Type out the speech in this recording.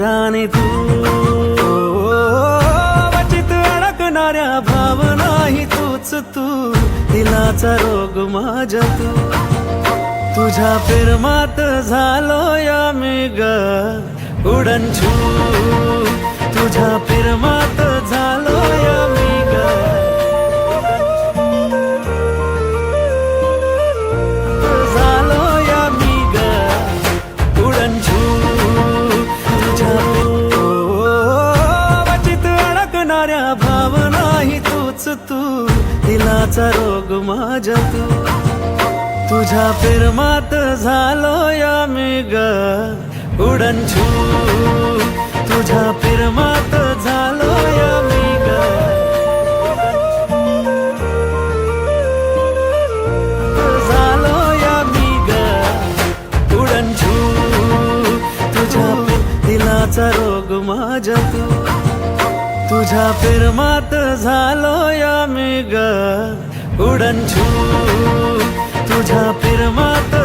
माझ्याने तू वचित अडकणाऱ्या भावनाही तूच तू, दिलाचा रोग माझ्या तू, तुझ्या प्रेमात झालोय मी ग उडनछू, तुझ्या प्रेमात झालोय मी ग झालोय मी ग उडनछू, तुझ्या वचित अडकणाऱ्या भावनाही तूच तू, दिलाचा रोग माझ्या तू, तुझ्या प्रेमात झालोय मी ग उडनछू, तुझ्या प्रेमात झालोय मी ग झालोय मी ग उडनछू, तुझ्या दिलाचा रोग माझ्या तू, तुझ्या प्रेमात झालोय मी ग उडनछू, तुझ्या प्रेमात